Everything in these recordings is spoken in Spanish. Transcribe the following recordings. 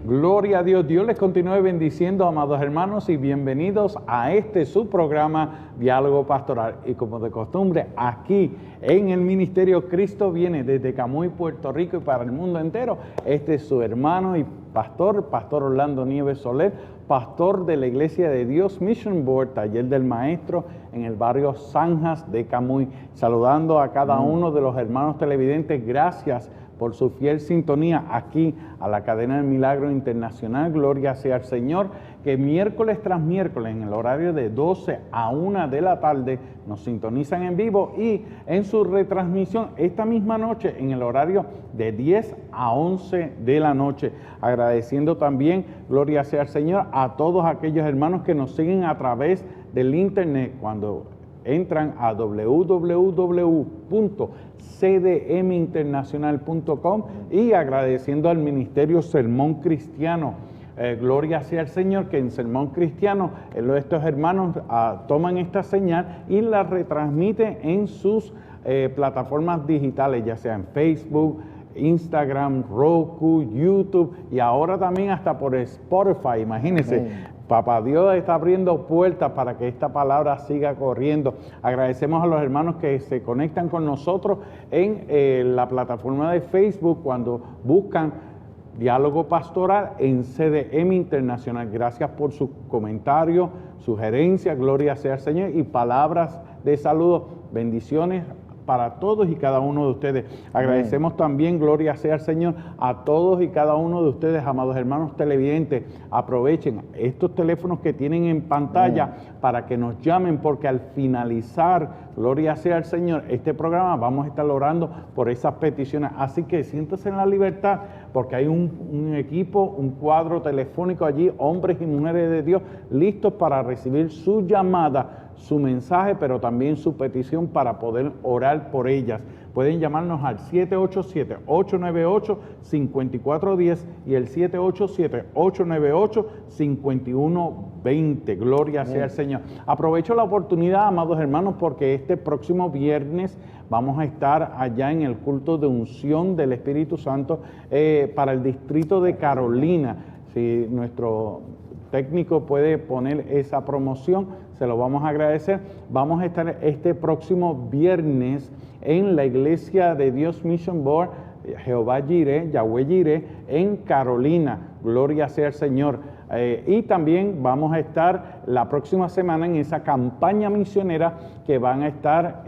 Gloria a Dios. Dios les continúe bendiciendo, amados hermanos, y bienvenidos a su programa Diálogo Pastoral. Y como de costumbre, aquí en el Ministerio Cristo Viene, desde Camuy, Puerto Rico y para el mundo entero, es su hermano y pastor Orlando Nieves Soler, pastor de la Iglesia de Dios Mission Board, Taller del Maestro, en el barrio Zanjas de Camuy. Saludando a cada uno de los hermanos televidentes, gracias por su fiel sintonía aquí a la cadena del Milagro Internacional. Gloria sea al Señor, que miércoles tras miércoles en el horario de 12 a 1 de la tarde nos sintonizan en vivo y en su retransmisión esta misma noche en el horario de 10 a 11 de la noche. Agradeciendo también, gloria sea al Señor, a todos aquellos hermanos que nos siguen a través del internet cuando entran a www.cdminternacional.com y agradeciendo al Ministerio Sermón Cristiano. Gloria sea al Señor, que en Sermón Cristiano estos hermanos toman esta señal y la retransmiten en sus plataformas digitales, ya sea en Facebook, Instagram, Roku, YouTube y ahora también hasta por Spotify. Imagínense. Amén. Papá Dios está abriendo puertas para que esta palabra siga corriendo. Agradecemos a los hermanos que se conectan con nosotros en la plataforma de Facebook cuando buscan Diálogo Pastoral en CDM Internacional. Gracias por sus comentarios, sugerencias, gloria sea al Señor y palabras de saludo, bendiciones para todos y cada uno de ustedes. Agradecemos también, gloria sea al Señor, a todos y cada uno de ustedes, amados hermanos televidentes. Aprovechen estos teléfonos que tienen en pantalla para que nos llamen, porque al finalizar, gloria sea al Señor, este programa vamos a estar orando por esas peticiones. Así que siéntese en la libertad, porque hay un equipo, un cuadro telefónico allí, hombres y mujeres de Dios, listos para recibir su llamada, su mensaje, pero también su petición para poder orar por ellas. Pueden llamarnos al 787-898-5410 y el 787-898-5120. Gloria sea al Señor. Aprovecho la oportunidad, amados hermanos, porque este próximo viernes vamos a estar allá en el culto de unción del Espíritu Santo para el distrito de Carolina. Si nuestro técnico puede poner esa promoción, se lo vamos a agradecer. Vamos a estar este próximo viernes en la Iglesia de Dios Mission Board, Jehová Jireh, Yahweh Jireh, en Carolina. Gloria sea al Señor. Y también vamos a estar la próxima semana en esa campaña misionera que van a estar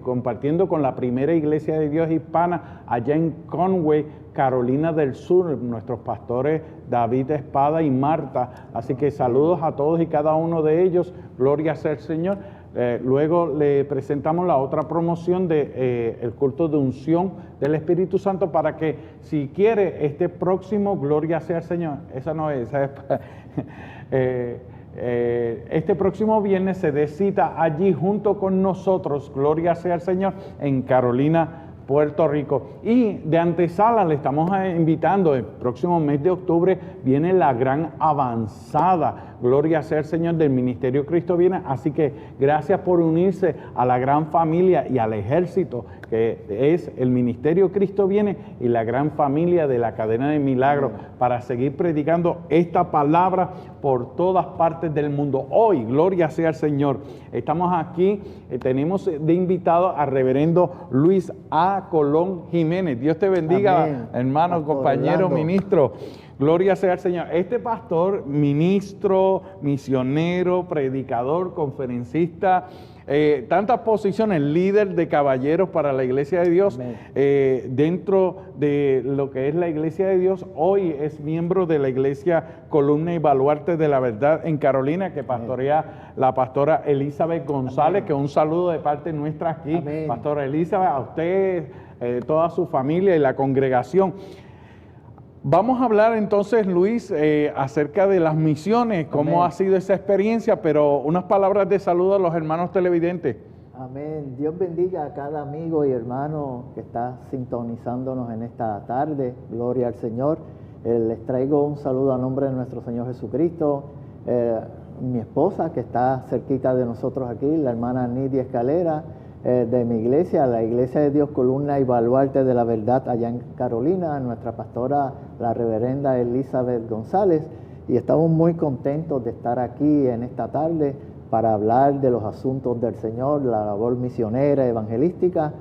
compartiendo con la primera Iglesia de Dios hispana allá en Conway, Carolina del Sur, nuestros pastores David Espada y Marta. Así que saludos a todos y cada uno de ellos. Gloria sea al Señor. Luego le presentamos la otra promoción de el culto de unción del Espíritu Santo para que, si quiere, este próximo, gloria sea al Señor, esa no es, esa es este próximo viernes se dé cita allí junto con nosotros, gloria sea al Señor, en Carolina, Puerto Rico. Y de antesala le estamos invitando, el próximo mes de octubre viene la gran avanzada, gloria sea al Señor, del Ministerio Cristo Viene. Así que gracias por unirse a la gran familia y al ejército que es el Ministerio Cristo Viene y la gran familia de la cadena de milagros, para seguir predicando esta palabra por todas partes del mundo. Hoy, gloria sea al Señor, estamos aquí, tenemos de invitado al reverendo Luis A. Colón Jiménez. Dios te bendiga. Amén. Hermano, pastor, compañero, Orlando. Ministro. Gloria sea al Señor. Este pastor, ministro, misionero, predicador, conferencista, tantas posiciones, líder de caballeros para la Iglesia de Dios, dentro de lo que es la Iglesia de Dios. Hoy es miembro de la Iglesia Columna y Baluarte de la Verdad en Carolina, que pastorea la pastora Elizabeth González. Amén. Que un saludo de parte nuestra aquí. Amén. Pastora Elizabeth, a usted, toda su familia y la congregación. Vamos a hablar entonces, Luis, acerca de las misiones, cómo ha sido esa experiencia, pero unas palabras de saludo a los hermanos televidentes. Amén. Dios bendiga a cada amigo y hermano que está sintonizándonos en esta tarde. Gloria al Señor. Les traigo un saludo a nombre de nuestro Señor Jesucristo. Mi esposa, que está cerquita de nosotros aquí, la hermana Nidia Escalera, de mi iglesia, la Iglesia de Dios Columna y Baluarte de la Verdad allá en Carolina, nuestra pastora, la reverenda Elizabeth González, y estamos muy contentos de estar aquí en esta tarde para hablar de los asuntos del Señor, la labor misionera, evangelística,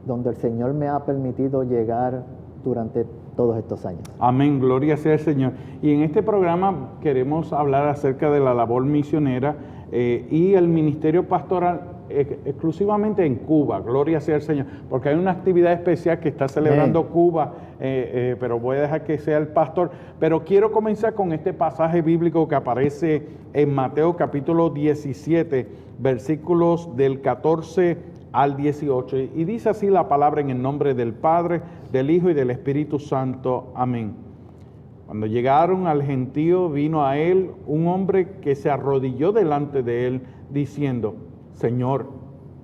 donde el Señor me ha permitido llegar durante todos estos años. Amén, gloria sea al Señor. Y en este programa queremos hablar acerca de la labor misionera y el ministerio pastoral exclusivamente en Cuba, gloria sea al Señor, porque hay una actividad especial que está celebrando Cuba, pero voy a dejar que sea el pastor. Pero quiero comenzar con este pasaje bíblico que aparece en Mateo capítulo 17, versículos del 14 al 18, y dice así la palabra en el nombre del Padre, del Hijo y del Espíritu Santo. Amén. Cuando llegaron al gentío, vino a él un hombre que se arrodilló delante de él, diciendo: Señor,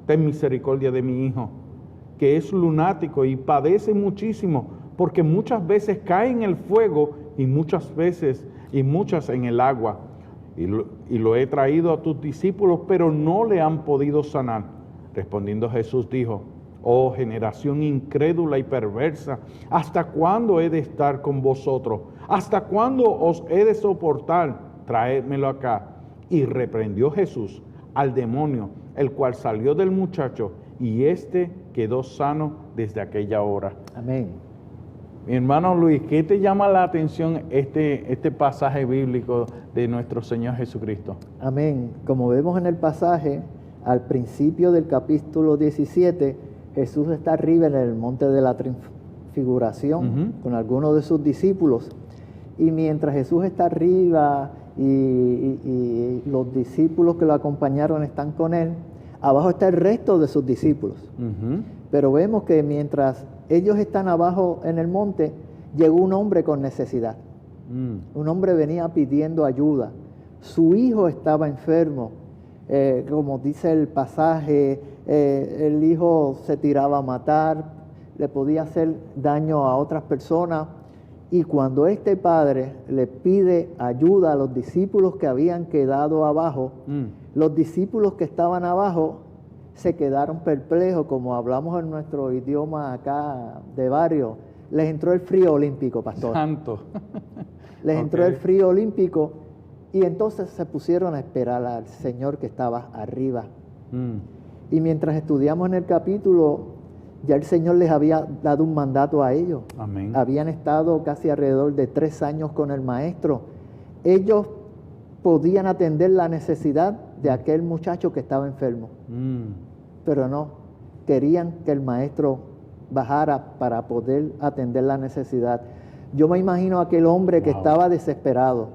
ten misericordia de mi hijo, que es lunático y padece muchísimo, porque muchas veces cae en el fuego y muchas en el agua. Y lo he traído a tus discípulos, pero no le han podido sanar. Respondiendo Jesús dijo: Oh generación incrédula y perversa, ¿hasta cuándo he de estar con vosotros? ¿Hasta cuándo os he de soportar? Traédmelo acá. Y reprendió Jesús al demonio, el cual salió del muchacho, y éste quedó sano desde aquella hora. Amén. Mi hermano Luis, ¿qué te llama la atención este pasaje bíblico de nuestro Señor Jesucristo? Amén. Como vemos en el pasaje, al principio del capítulo 17, Jesús está arriba en el monte de la transfiguración con algunos de sus discípulos. Y mientras Jesús está arriba y los discípulos que lo acompañaron están con él, abajo está el resto de sus discípulos. Pero vemos que mientras ellos están abajo en el monte, llegó un hombre con necesidad. Un hombre venía pidiendo ayuda. Su hijo estaba enfermo. Como dice el pasaje, el hijo se tiraba a matar, le podía hacer daño a otras personas. Y cuando este padre le pide ayuda a los discípulos que habían quedado abajo, los discípulos que estaban abajo se quedaron perplejos, como hablamos en nuestro idioma acá de barrio. Les entró el frío olímpico, pastor. Santo. Les entró el frío olímpico y entonces se pusieron a esperar al Señor que estaba arriba. Y mientras estudiamos en el capítulo, ya el Señor les había dado un mandato a ellos. Amén. Habían estado casi alrededor de 3 años con el maestro. Ellos podían atender la necesidad de aquel muchacho que estaba enfermo. Pero no, querían que el maestro bajara para poder atender la necesidad. Yo me imagino a aquel hombre que estaba desesperado,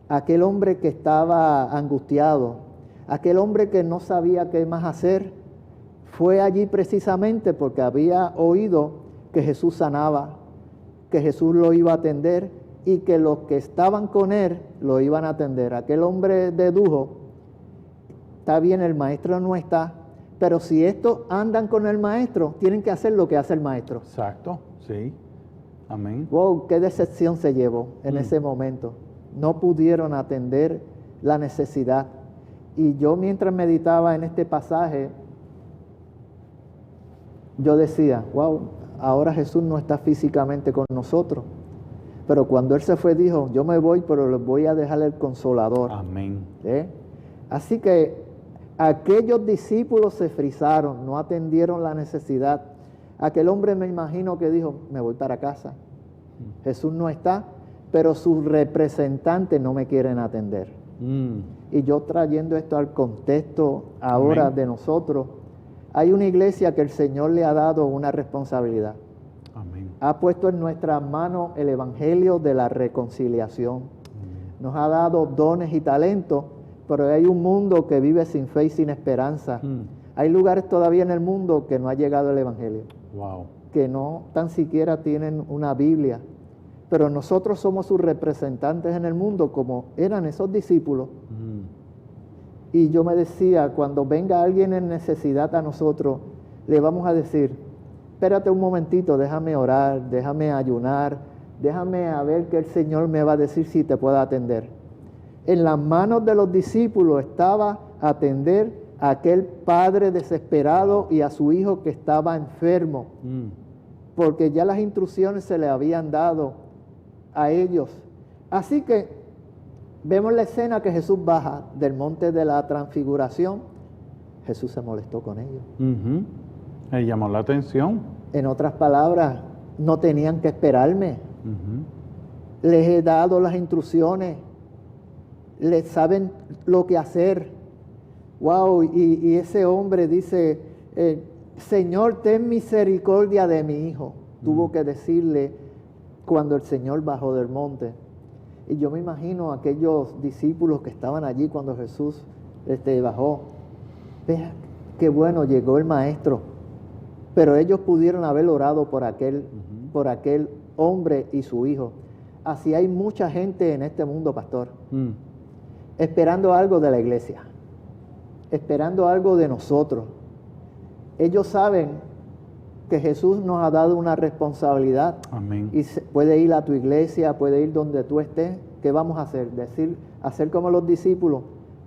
aquel hombre que estaba angustiado, aquel hombre que no sabía qué más hacer. Fue allí precisamente porque había oído que Jesús sanaba, que Jesús lo iba a atender y que los que estaban con él lo iban a atender. Aquel hombre dedujo: está bien, el maestro no está, pero si estos andan con el maestro, tienen que hacer lo que hace el maestro. Exacto, sí. Amén. Wow, qué decepción se llevó en ese momento. No pudieron atender la necesidad. Y yo, mientras meditaba en este pasaje, yo decía: wow, ahora Jesús no está físicamente con nosotros. Pero cuando Él se fue, dijo: yo me voy, pero les voy a dejar el Consolador. Amén. Así que aquellos discípulos se frisaron, no atendieron la necesidad. Aquel hombre, me imagino que dijo: me voy para casa. Jesús no está, pero sus representantes no me quieren atender. Y yo, trayendo esto al contexto ahora de nosotros, hay una iglesia que el Señor le ha dado una responsabilidad. Amén. Ha puesto en nuestras manos el evangelio de la reconciliación. Nos ha dado dones y talentos, pero hay un mundo que vive sin fe y sin esperanza. Hay lugares todavía en el mundo que no ha llegado el evangelio. Wow. Que no tan siquiera tienen una Biblia. Pero nosotros somos sus representantes en el mundo, como eran esos discípulos. Y yo me decía, cuando venga alguien en necesidad a nosotros, le vamos a decir: espérate un momentito, déjame orar, déjame ayunar, déjame a ver qué el Señor me va a decir si te puedo atender. En las manos de los discípulos estaba atender a aquel padre desesperado y a su hijo que estaba enfermo, porque ya las instrucciones se le habían dado a ellos. Así que vemos la escena que Jesús baja del monte de la transfiguración. Jesús se molestó con ellos. Le llamó la atención. En otras palabras, no tenían que esperarme. Les he dado las instrucciones. Les saben lo que hacer. Wow, y ese hombre dice, Señor, ten misericordia de mi hijo. Tuvo que decirle cuando el Señor bajó del monte. Y yo me imagino a aquellos discípulos que estaban allí cuando Jesús bajó. Vea, qué bueno, llegó el maestro. Pero ellos pudieron haber orado por aquel hombre y su hijo. Así hay mucha gente en este mundo, pastor, esperando algo de la iglesia, esperando algo de nosotros. Ellos saben que Jesús nos ha dado una responsabilidad. Amén. Y puede ir a tu iglesia, puede ir donde tú estés. ¿Qué vamos a hacer? Hacer como los discípulos.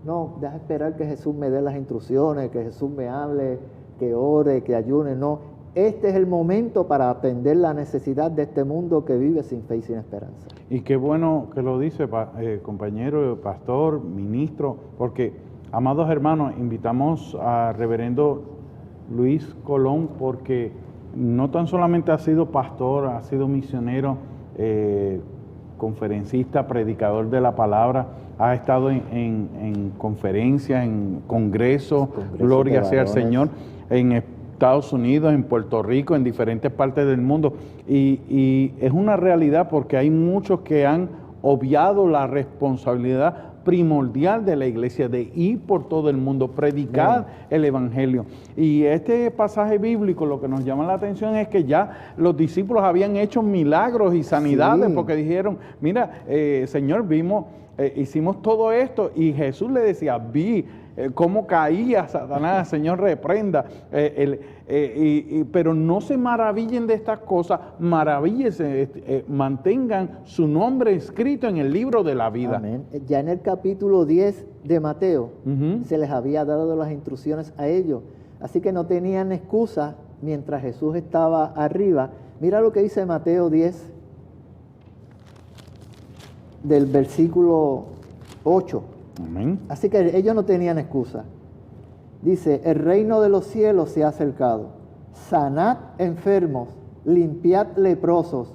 No, deja esperar que Jesús me dé las instrucciones, que Jesús me hable, que ore, que ayune. No, este es el momento para atender la necesidad de este mundo que vive sin fe y sin esperanza. Y qué bueno que lo dice, compañero, pastor, ministro, porque, amados hermanos, invitamos a reverendo Luis Colón, porque no tan solamente ha sido pastor, ha sido misionero, conferencista, predicador de la palabra, ha estado en conferencias, en congresos, gloria sea al Señor, en Estados Unidos, en Puerto Rico, en diferentes partes del mundo. Y es una realidad porque hay muchos que han obviado la responsabilidad primordial de la iglesia de ir por todo el mundo, predicar el evangelio. Y este pasaje bíblico, lo que nos llama la atención es que ya los discípulos habían hecho milagros y sanidades, porque dijeron, mira, Señor, hicimos todo esto, y Jesús le decía, vi cómo caía Satanás, Señor, reprenda, pero no se maravillen de estas cosas, maravíllense, mantengan su nombre escrito en el libro de la vida. Amén. Ya en el capítulo 10 de Mateo se les había dado las instrucciones a ellos, así que no tenían excusa mientras Jesús estaba arriba. Mira lo que dice Mateo 10, del versículo 8. Amén. Así que ellos no tenían excusa. Dice, el reino de los cielos se ha acercado. Sanad enfermos, limpiad leprosos,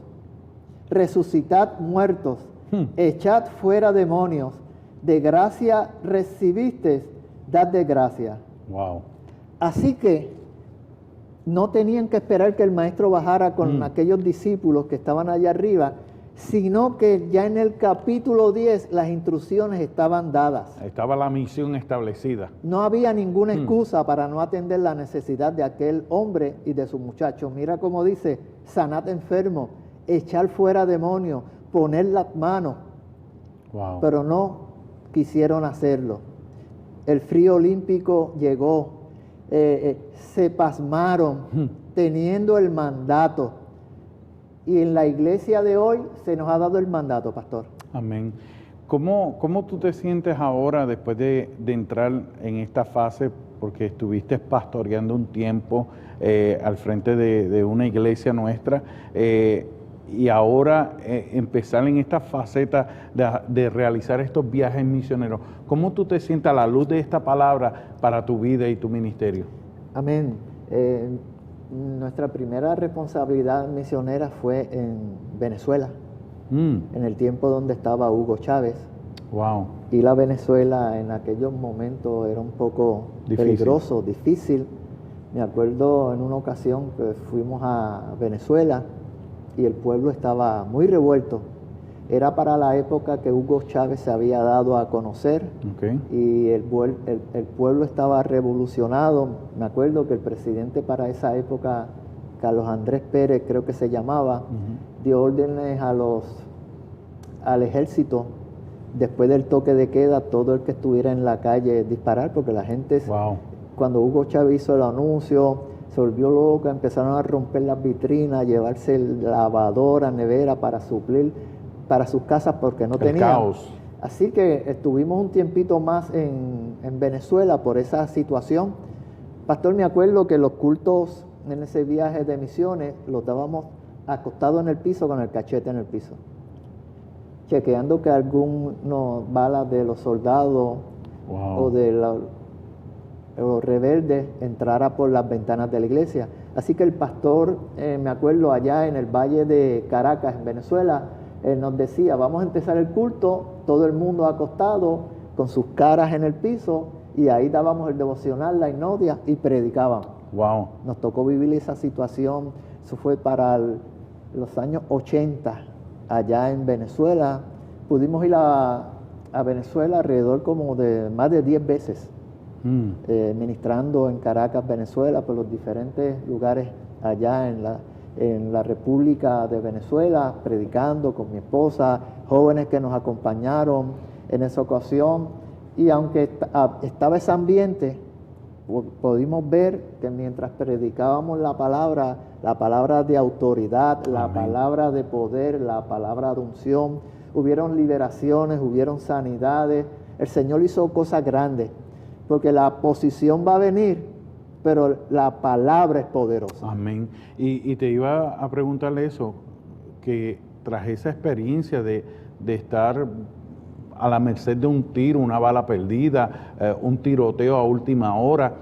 resucitad muertos, echad fuera demonios. De gracia recibisteis, dad de gracia. Wow. Así que no tenían que esperar que el maestro bajara con aquellos discípulos que estaban allá arriba, sino que ya en el capítulo 10 las instrucciones estaban dadas. Estaba la misión establecida. No había ninguna excusa para no atender la necesidad de aquel hombre y de su muchacho. Mira cómo dice, sanad enfermos, echar fuera demonios, poner las manos. Wow. Pero no quisieron hacerlo. El frío olímpico llegó, se pasmaron, teniendo el mandato. Y en la iglesia de hoy se nos ha dado el mandato, pastor. Amén. ¿Cómo tú te sientes ahora después de entrar en esta fase? Porque estuviste pastoreando un tiempo al frente de una iglesia nuestra y ahora empezar en esta faceta de realizar estos viajes misioneros. ¿Cómo tú te sientes a la luz de esta palabra para tu vida y tu ministerio? Amén. Nuestra primera responsabilidad misionera fue en Venezuela, en el tiempo donde estaba Hugo Chávez. Wow. Ir a Venezuela en aquellos momentos era un poco peligroso, difícil. Me acuerdo en una ocasión que fuimos a Venezuela y el pueblo estaba muy revuelto. Era para la época que Hugo Chávez se había dado a conocer, y el pueblo estaba revolucionado. Me acuerdo que el presidente para esa época, Carlos Andrés Pérez creo que se llamaba, dio órdenes al ejército, después del toque de queda, todo el que estuviera en la calle disparar, porque la gente, cuando Hugo Chávez hizo el anuncio, se volvió loca, empezaron a romper las vitrinas, a llevarse lavadora, nevera para suplir para sus casas porque no tenían. Caos. Así que estuvimos un tiempito más en Venezuela por esa situación. Pastor, me acuerdo que los cultos en ese viaje de misiones los dábamos acostados en el piso con el cachete en el piso, chequeando que algunas balas de los soldados o de los rebeldes entrara por las ventanas de la iglesia. Así que el pastor, me acuerdo allá en el Valle de Caracas, en Venezuela, nos decía, vamos a empezar el culto, todo el mundo acostado, con sus caras en el piso, y ahí dábamos el devocional, la hipnodia, y predicábamos. Wow. Nos tocó vivir esa situación, eso fue para los años 80, allá en Venezuela. Pudimos ir a Venezuela alrededor como de más de 10 veces, ministrando en Caracas, Venezuela, por los diferentes lugares allá en la República de Venezuela, predicando con mi esposa, jóvenes que nos acompañaron en esa ocasión. Y aunque estaba ese ambiente, pudimos ver que mientras predicábamos la palabra de autoridad, la palabra de poder, la palabra de unción, hubieron liberaciones, hubieron sanidades. El Señor hizo cosas grandes, porque la posición va a venir, pero la palabra es poderosa. Amén. Y te iba a preguntarle eso, que tras esa experiencia de estar a la merced de un tiro, una bala perdida, un tiroteo a última hora,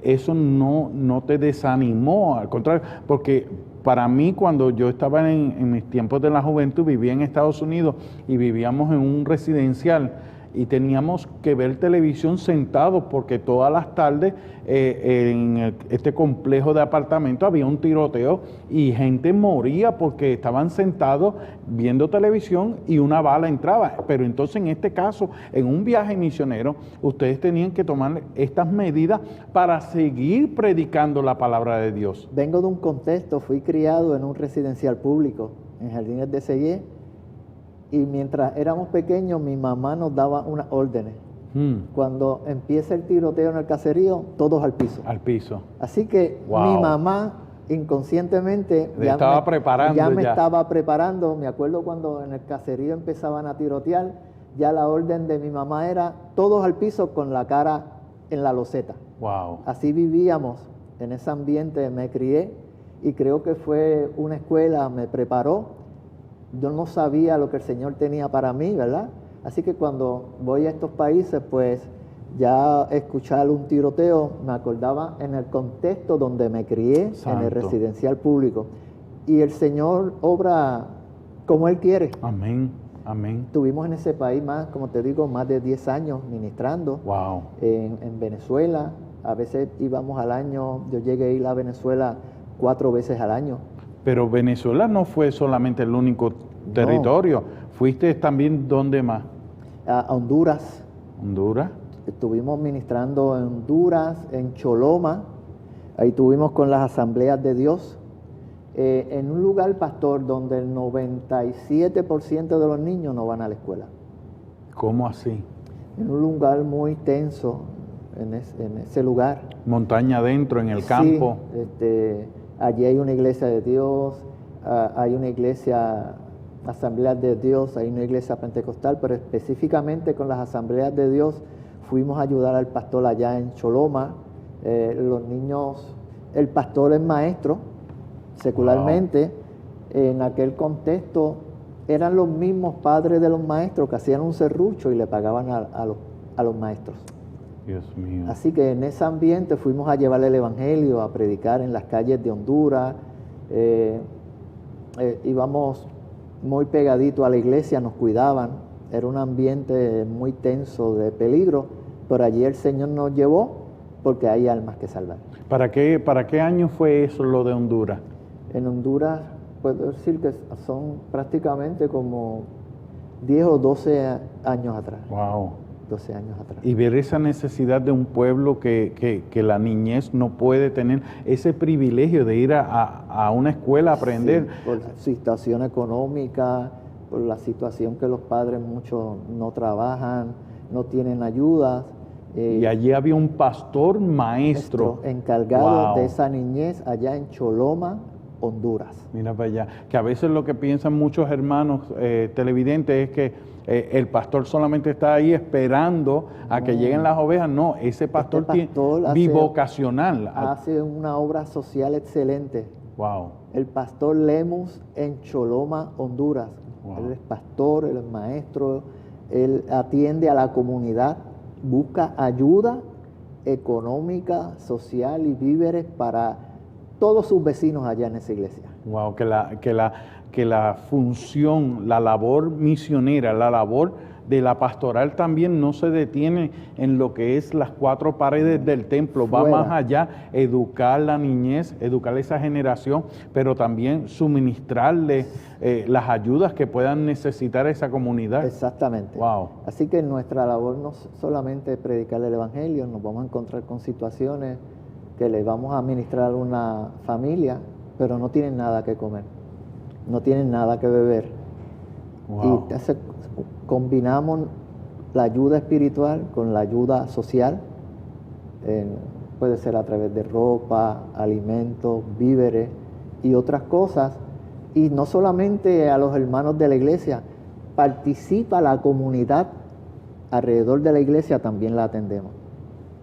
eso no te desanimó, al contrario, porque para mí cuando yo estaba en mis tiempos de la juventud, vivía en Estados Unidos y vivíamos en un residencial y teníamos que ver televisión sentados porque todas las tardes en este complejo de apartamentos había un tiroteo y gente moría porque estaban sentados viendo televisión y una bala entraba. Pero entonces en este caso, en un viaje misionero, ustedes tenían que tomar estas medidas para seguir predicando la palabra de Dios. Vengo de un contexto, fui criado en un residencial público, en Jardines de Sellé, y mientras éramos pequeños mi mamá nos daba unas órdenes. Cuando empieza el tiroteo en el caserío, todos al piso. Al piso. Así que Wow. mi mamá inconscientemente me estaba preparando. Me acuerdo cuando en el caserío empezaban a tirotear, ya la orden de mi mamá era todos al piso con la cara en la loseta. Wow. Así vivíamos en ese ambiente, me crié y creo que fue una escuela, me preparó. Yo no sabía lo que el Señor tenía para mí, ¿verdad? Así que cuando voy a estos países, pues ya escuchar un tiroteo, me acordaba en el contexto donde me crié, Santo. en el residencial público. Y el Señor obra como Él quiere. Amén, amén. Estuvimos en ese país más, como te digo, más de 10 años ministrando. Wow. En Venezuela, a veces íbamos al año, yo llegué a ir a Venezuela 4 veces al año. Pero Venezuela no fue solamente el único territorio. ¿Fuiste también dónde más? A Honduras. ¿Honduras? Estuvimos ministrando en Honduras, en Choloma. Ahí estuvimos con las asambleas de Dios. En un lugar, pastor, donde el 97% de los niños no van a la escuela. ¿Cómo así? En un lugar muy tenso, en ese lugar. Montaña adentro, en el campo. Sí, allí hay una iglesia de Dios, hay una iglesia, asambleas de Dios, hay una iglesia pentecostal, pero específicamente con las asambleas de Dios fuimos a ayudar al pastor allá en Choloma. Los niños, el pastor es maestro, secularmente. Wow. En aquel contexto eran los mismos padres de los maestros que hacían un serrucho y le pagaban a los maestros. Dios mío. Así que en ese ambiente fuimos a llevar el evangelio, a predicar en las calles de Honduras. Íbamos muy pegaditos a la iglesia, nos cuidaban. Era un ambiente muy tenso, de peligro, pero allí el Señor nos llevó porque hay almas que salvar. ¿Para qué año fue eso, lo de Honduras? En Honduras, puedo decir que son prácticamente como 10 o 12 años atrás. Wow. 12 años atrás. Y ver esa necesidad de un pueblo que la niñez no puede tener ese privilegio de ir a una escuela a aprender. Sí, por situación económica, por la situación que los padres muchos no trabajan, no tienen ayudas. Y allí había un pastor maestro encargado wow. de esa niñez allá en Choloma, Honduras. Mira para allá, que a veces lo que piensan muchos hermanos televidentes es que el pastor solamente está ahí esperando a que lleguen las ovejas. No, ese pastor, bivocacional. Hace una obra social excelente. Wow. El pastor Lemus en Choloma, Honduras. Wow. Él es pastor, él es maestro, él atiende a la comunidad, busca ayuda económica, social y víveres para todos sus vecinos allá en esa iglesia. Wow, que la función, la labor misionera, la labor de la pastoral también no se detiene en lo que es las cuatro paredes del templo, va más allá, educar la niñez, educar a esa generación, pero también suministrarle las ayudas que puedan necesitar esa comunidad. Exactamente. Wow. Así que nuestra labor no solamente es predicar el evangelio, nos vamos a encontrar con situaciones que le vamos a ministrar a una familia, pero no tienen nada que comer, no tienen nada que beber. Wow. Y entonces combinamos la ayuda espiritual con la ayuda social, puede ser a través de ropa, alimentos, víveres y otras cosas. Y no solamente a los hermanos de la iglesia, participa la comunidad alrededor de la iglesia, también la atendemos.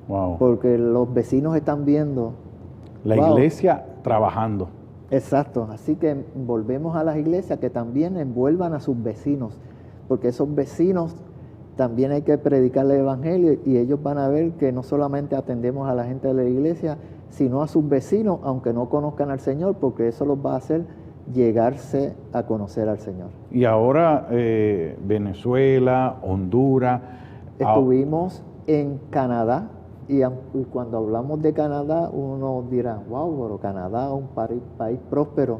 Wow. Porque los vecinos están viendo la iglesia trabajando. Exacto, así que volvemos a las iglesias que también envuelvan a sus vecinos, porque esos vecinos también hay que predicarle el evangelio y ellos van a ver que no solamente atendemos a la gente de la iglesia, sino a sus vecinos, aunque no conozcan al Señor, porque eso los va a hacer llegarse a conocer al Señor. Y ahora Venezuela, Honduras. Estuvimos en Canadá. Y cuando hablamos de Canadá, uno dirá, wow, pero Canadá es un país próspero.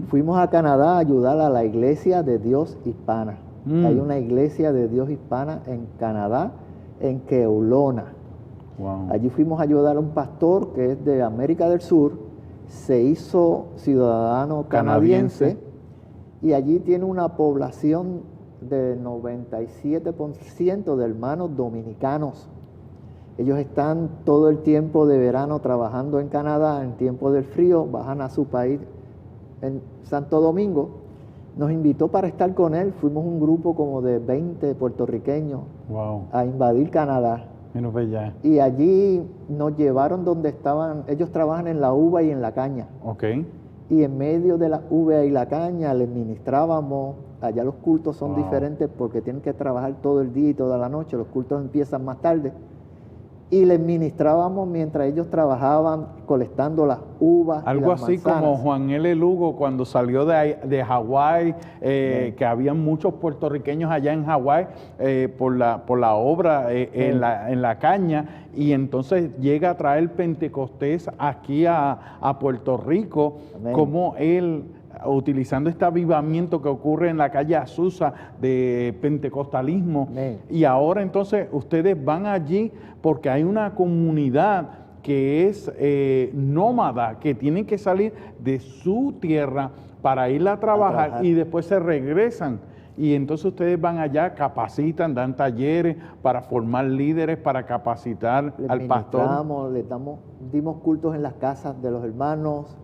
Fuimos a Canadá a ayudar a la Iglesia de Dios Hispana. Hay una Iglesia de Dios Hispana en Canadá, en Kelowna. Wow. Allí fuimos a ayudar a un pastor que es de América del Sur, se hizo ciudadano canadiense y allí tiene una población de 97% de hermanos dominicanos. Ellos están todo el tiempo de verano trabajando en Canadá, en tiempo del frío, bajan a su país en Santo Domingo. Nos invitó para estar con él, fuimos un grupo como de 20 puertorriqueños a invadir Canadá. Y allí nos llevaron donde estaban, ellos trabajan en la uva y en la caña. Okay. Y en medio de la uva y la caña les ministrábamos. Allá los cultos son diferentes porque tienen que trabajar todo el día y toda la noche, los cultos empiezan más tarde. Y les ministrábamos mientras ellos trabajaban colectando las uvas. Algo y las así manzanas. como Juan L. Lugo cuando salió de Hawái, que había muchos puertorriqueños allá en Hawái por la obra en la caña, y entonces llega a traer Pentecostés aquí a Puerto Rico. Amén. Como él, utilizando este avivamiento que ocurre en la calle Azusa de pentecostalismo. Amén. Y ahora entonces ustedes van allí porque hay una comunidad que es nómada, que tienen que salir de su tierra para ir a trabajar y después se regresan. Y entonces ustedes van allá, capacitan, dan talleres para formar líderes, para capacitar al pastor. Dimos cultos en las casas de los hermanos.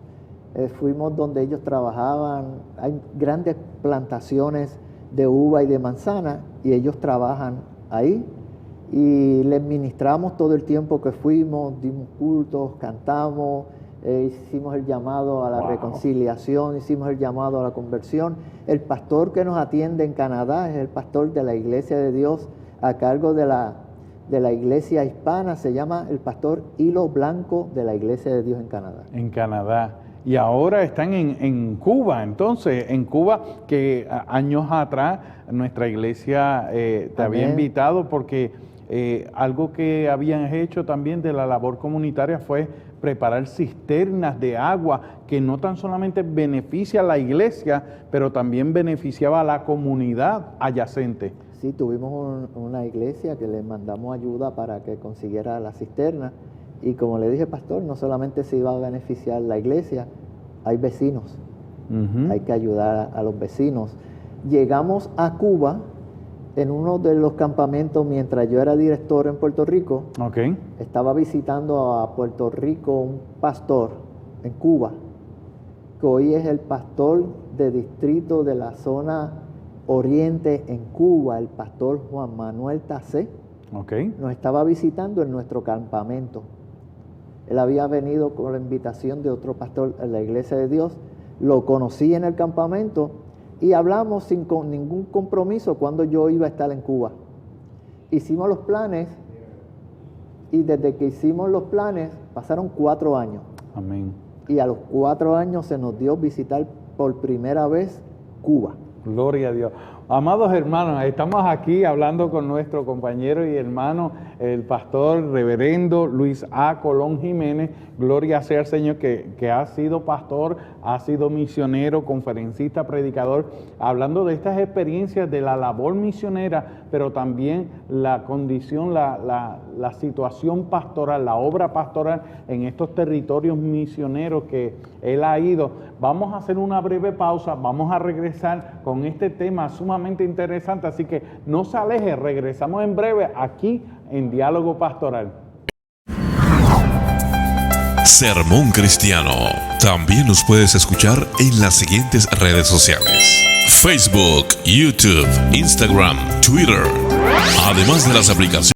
Fuimos donde ellos trabajaban, hay grandes plantaciones de uva y de manzana y ellos trabajan ahí y les ministramos todo el tiempo que fuimos, dimos cultos, cantamos, hicimos el llamado a la reconciliación, hicimos el llamado a la conversión. El pastor que nos atiende en Canadá es el pastor de la Iglesia de Dios a cargo de la Iglesia Hispana, se llama el pastor Hilo Blanco de la Iglesia de Dios en Canadá. En Canadá. Y ahora están en Cuba, entonces, en Cuba, que años atrás nuestra iglesia te había invitado porque algo que habían hecho también de la labor comunitaria fue preparar cisternas de agua que no tan solamente beneficia a la iglesia, pero también beneficiaba a la comunidad adyacente. Sí, tuvimos una iglesia que le mandamos ayuda para que consiguiera la cisterna. Y como le dije, pastor, no solamente se iba a beneficiar la iglesia, hay vecinos. Hay que ayudar a los vecinos. Llegamos a Cuba en uno de los campamentos mientras yo era director en Puerto Rico. Estaba visitando a Puerto Rico un pastor en Cuba que hoy es el pastor de distrito de la zona oriente en Cuba, el pastor Juan Manuel Tacé, nos estaba visitando en nuestro campamento. Él había venido con la invitación de otro pastor en la Iglesia de Dios, lo conocí en el campamento y hablamos sin ningún compromiso cuando yo iba a estar en Cuba. Hicimos los planes y desde que hicimos los planes pasaron 4 años. Amén. Y a los 4 años se nos dio visitar por primera vez Cuba. Gloria a Dios. Amados hermanos, estamos aquí hablando con nuestro compañero y hermano, el pastor reverendo Luis A. Colón Jiménez. Gloria sea al Señor que ha sido pastor, ha sido misionero, conferencista, predicador, hablando de estas experiencias de la labor misionera, pero también la condición, la situación pastoral, la obra pastoral en estos territorios misioneros que él ha ido. Vamos a hacer una breve pausa, vamos a regresar con este tema sumamente interesante, así que no se aleje, regresamos en breve aquí en Diálogo Pastoral. Sermón Cristiano. También nos puedes escuchar en las siguientes redes sociales: Facebook, YouTube, Instagram, Twitter, además de las aplicaciones